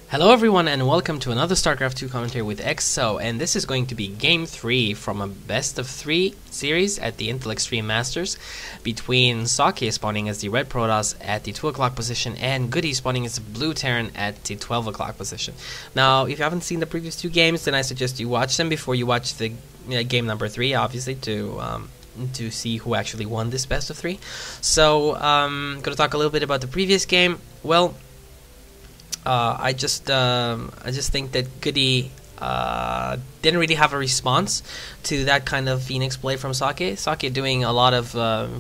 Hello everyone and welcome to another StarCraft 2 commentary with EXO, and this is going to be Game 3 from a best of 3 series at the Intel Extreme Masters between Socke spawning as the red Protoss at the 2 o'clock position and Goody spawning as the blue Terran at the 12 o'clock position. Now, if you haven't seen the previous 2 games, then I suggest you watch them before you watch the game number 3, obviously, to see who actually won this best of 3. So, I'm going to talk a little bit about the previous game. Well, I just think that Goody didn't really have a response to that kind of Phoenix play from Socke. Socke doing a lot of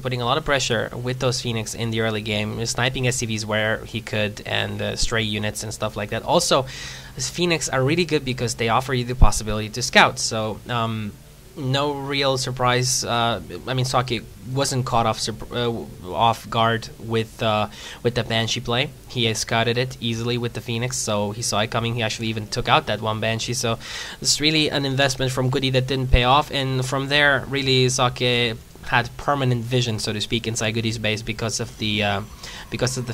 putting a lot of pressure with those Phoenix in the early game, sniping SCVs where he could and stray units and stuff like that. Also, his Phoenix are really good because they offer you the possibility to scout. So no real surprise. I mean, Socke wasn't caught off guard with the Banshee play. He scouted it easily with the Phoenix, so he saw it coming. He actually even took out that one Banshee. So it's really an investment from Goody that didn't pay off. And from there, really, Socke had permanent vision, so to speak, inside Goody's base because of the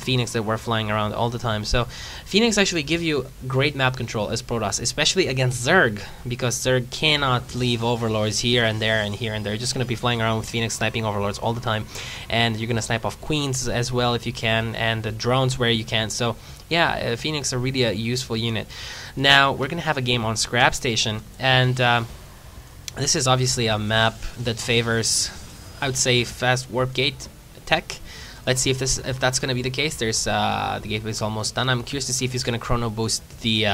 Phoenix that were flying around all the time. So Phoenix actually give you great map control as Protoss, especially against Zerg, because Zerg cannot leave Overlords here and there and here and there. You're just going to be flying around with Phoenix sniping Overlords all the time, and you're going to snipe off Queens as well if you can, and the drones where you can. So yeah, Phoenix are really a useful unit. Now we're going to have a game on Scrap Station, and this is obviously a map that favors, I would say, fast warp gate tech. Let's see if that's going to be the case. There's the gateway is almost done. I'm curious to see if he's going to chrono boost the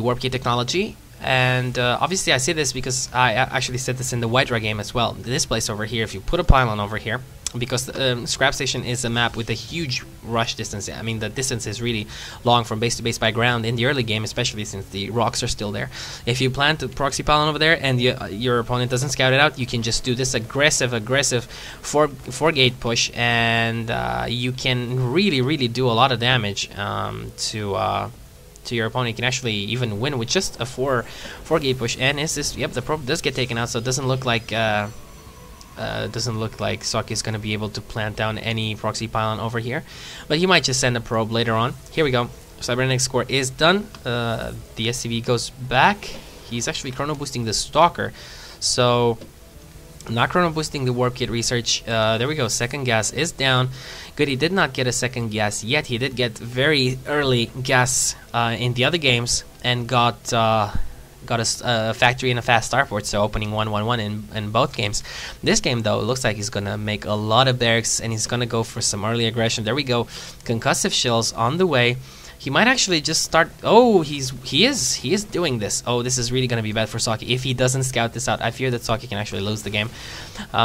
warp gate technology. And obviously, I say this because I actually said this in the Hydra game as well. This place over here, if you put a pylon over here, because Scrap Station is a map with a huge rush distance. I mean, the distance is really long from base to base by ground in the early game, especially since the rocks are still there. If you plant a proxy pylon over there and your opponent doesn't scout it out, you can just do this aggressive four gate push, and you can really do a lot of damage to your opponent. You can actually even win with just a four gate push. And is this? Yep, the probe does get taken out, so it doesn't look like Socke is going to be able to plant down any proxy pylon over here, but he might just send a probe later on. Here we go. Cybernetics core is done. The SCV goes back. He's actually chrono boosting the Stalker, so not chrono boosting the warp kit research. There we go. Second gas is down. Goody did not get a second gas yet. He did get very early gas in the other games and got a factory and a fast starport, so opening 1-1-1 in both games. This game, though, looks like he's gonna make a lot of barracks and he's gonna go for some early aggression. There we go. Concussive shells on the way. He might actually just start. Oh, he is doing this. Oh, this is really gonna be bad for Socke if he doesn't scout this out. I fear that Socke can actually lose the game.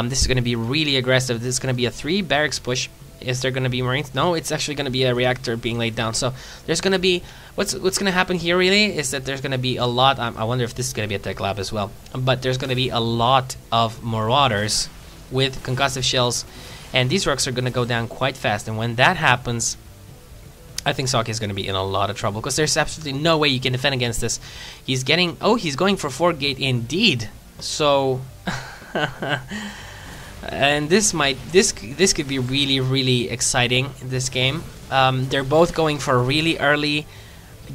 This is gonna be really aggressive. This is gonna be a 3 barracks push. Is there going to be Marines? No, it's actually going to be a reactor being laid down. So there's going to be, what's going to happen here really is that there's going to be a lot, I wonder if this is going to be a tech lab as well, but there's going to be a lot of Marauders with concussive shells, and these rocks are going to go down quite fast. And when that happens, I think Socke is going to be in a lot of trouble, because there's absolutely no way you can defend against this. He's getting, oh, he's going for 4 gate indeed. So and this could be really exciting, this game. They're both going for really early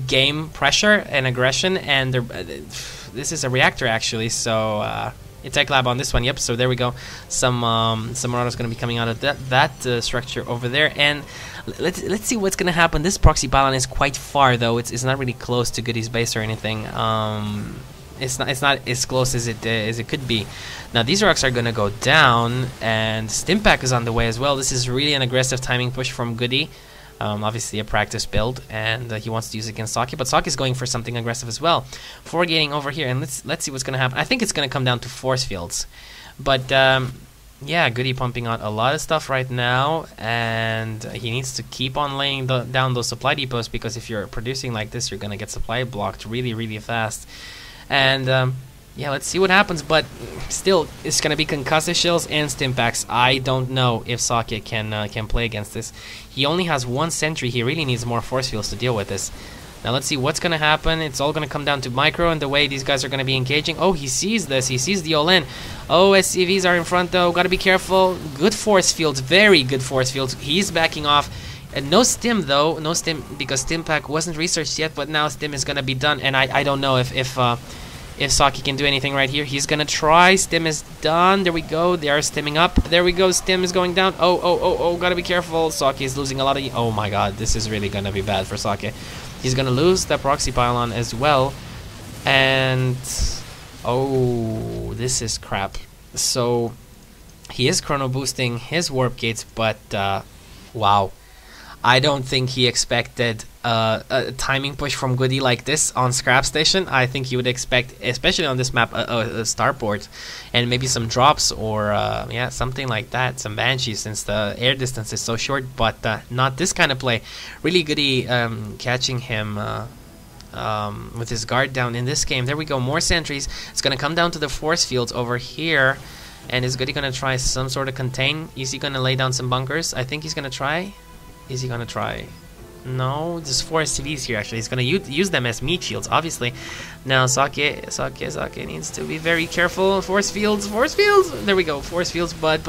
game pressure and aggression, and this is a reactor actually, so a tech lab on this one. Yep, so there we go. Some Marauders going to be coming out of that structure over there, and let's see what's going to happen. This proxy pylon is quite far, though. It's not really close to Goody's base or anything. It's not as close as it could be. Now these rocks are gonna go down, and Stimpack is on the way as well. This is really an aggressive timing push from Goody. Obviously a practice build, and he wants to use it against Socke, but Socke is going for something aggressive as well. 4 gating over here, and let's see what's gonna happen. I think it's gonna come down to force fields, but yeah, Goody pumping out a lot of stuff right now, and he needs to keep on laying down those supply depots, because if you're producing like this, you're gonna get supply blocked really fast. And yeah, let's see what happens, but still, it's going to be concussive shells and stimpacks. I don't know if Socke can play against this. He only has 1 sentry. He really needs more force fields to deal with this. Now let's see what's going to happen. It's all going to come down to micro and the way these guys are going to be engaging. Oh, he sees this. He sees the all-in. Oh, SCVs are in front, though. Got to be careful. Good force fields. Very good force fields. He's backing off. And no stim though, no stim because stim pack wasn't researched yet, but now stim is gonna be done, and I don't know if Socke can do anything right here. He's gonna try. Stim is done. There we go. They are stimming up. There we go. Stim is going down. Oh, gotta be careful. Socke is losing a lot of... Oh my god, this is really gonna be bad for Socke. He's gonna lose that proxy pylon as well. And... oh, this is crap. So, he is chrono boosting his warp gates, but... wow. I don't think he expected a timing push from Goody like this on Scrap Station. I think he would expect, especially on this map, a starport and maybe some drops or yeah, something like that, some banshees, since the air distance is so short. But not this kind of play. Really Goody catching him with his guard down in this game. There we go, more sentries. It's gonna come down to the force fields over here. And is Goody gonna try some sort of contain? Is he gonna lay down some bunkers? I think he's gonna try. Is he gonna try? No, there's 4 SCVs here actually. He's gonna use them as meat shields, obviously. Now Socke needs to be very careful. Force fields. There we go, force fields. But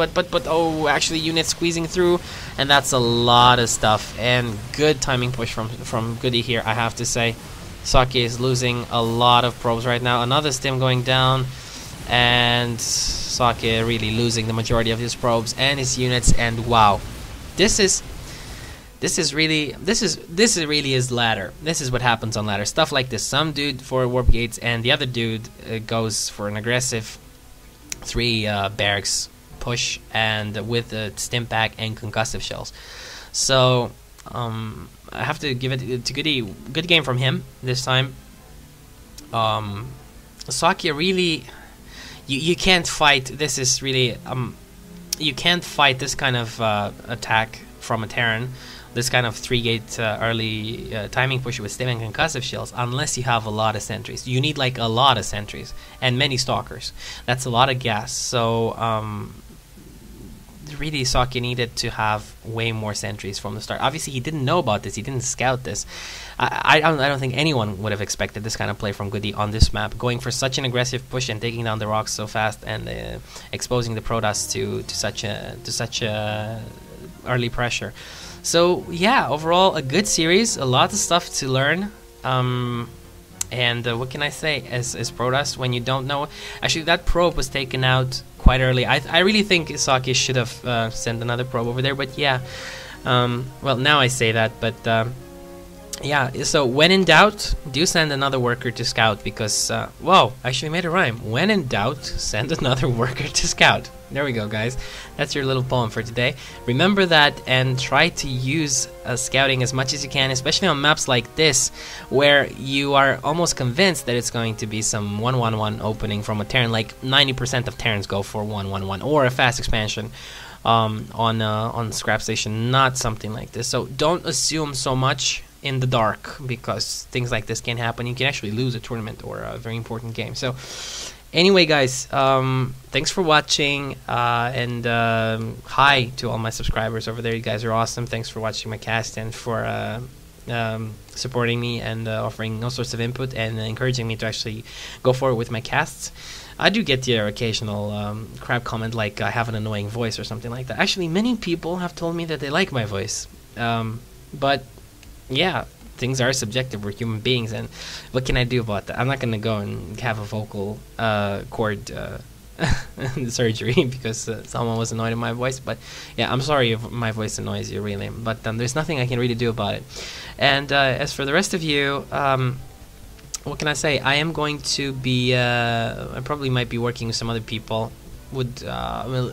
oh, actually units squeezing through, and that's a lot of stuff. And good timing push from Goody here, I have to say. Socke is losing a lot of probes right now. Another stim going down, and Socke really losing the majority of his probes and his units. And wow, this is really his ladder. This is what happens on ladder. Stuff like this. Some dude for warp gates, and the other dude goes for an aggressive 3 barracks push, and with a stim pack and concussive shells. So I have to give it to Goody. Good game from him this time. Socke really, you can't fight. This is really you can't fight this kind of attack from a Terran. This kind of 3-gate early timing push with stim and concussive shells, unless you have a lot of sentries. You need like a lot of sentries and many stalkers. That's a lot of gas. So really Socke needed to have way more sentries from the start. Obviously he didn't know about this. He didn't scout this. I don't think anyone would have expected this kind of play from Goody on this map, going for such an aggressive push and taking down the rocks so fast, and exposing the Protoss to such a early pressure. So yeah, overall a good series, a lot of stuff to learn. And what can I say, as Protoss, when you don't know, actually that probe was taken out quite early. I really think Socke should have sent another probe over there, but yeah, well, now I say that, but yeah, so when in doubt, do send another worker to scout, because whoa, I actually made a rhyme. When in doubt, send another worker to scout. There we go, guys. That's your little poem for today. Remember that, and try to use scouting as much as you can, especially on maps like this, where you are almost convinced that it's going to be some 1-1-1 opening from a Terran. Like 90% of Terrans go for 1-1-1 or a fast expansion on Scrap Station, not something like this. So don't assume so much in the dark, because things like this can happen. You can actually lose a tournament or a very important game. So anyway, guys, thanks for watching, and hi to all my subscribers over there. You guys are awesome. Thanks for watching my cast and for supporting me and offering all sorts of input and encouraging me to actually go forward with my casts. I do get your occasional crap comment like I have an annoying voice or something like that. Actually, many people have told me that they like my voice, but yeah, things are subjective. We're human beings, and what can I do about that? I'm not gonna go and have a vocal cord surgery because someone was annoyed at my voice. But yeah, I'm sorry if my voice annoys you, really, but there's nothing I can really do about it. And as for the rest of you, what can I say? I am going to be I probably might be working with some other people well,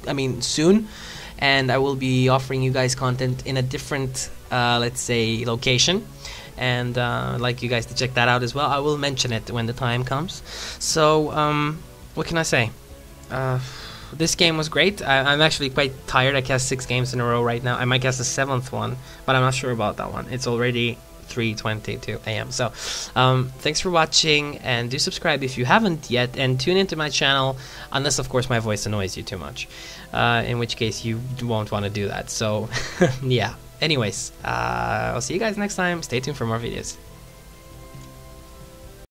I mean soon, and I will be offering you guys content in a different let's say location, and I'd like you guys to check that out as well. I will mention it when the time comes. So what can I say? This game was great. I'm actually quite tired. I cast 6 games in a row right now. I might cast the 7th one, but I'm not sure about that one. It's already 3:22 a.m. So thanks for watching, and do subscribe if you haven't yet, and tune into my channel, unless of course my voice annoys you too much, in which case you won't want to do that. So yeah, anyways, I'll see you guys next time. Stay tuned for more videos.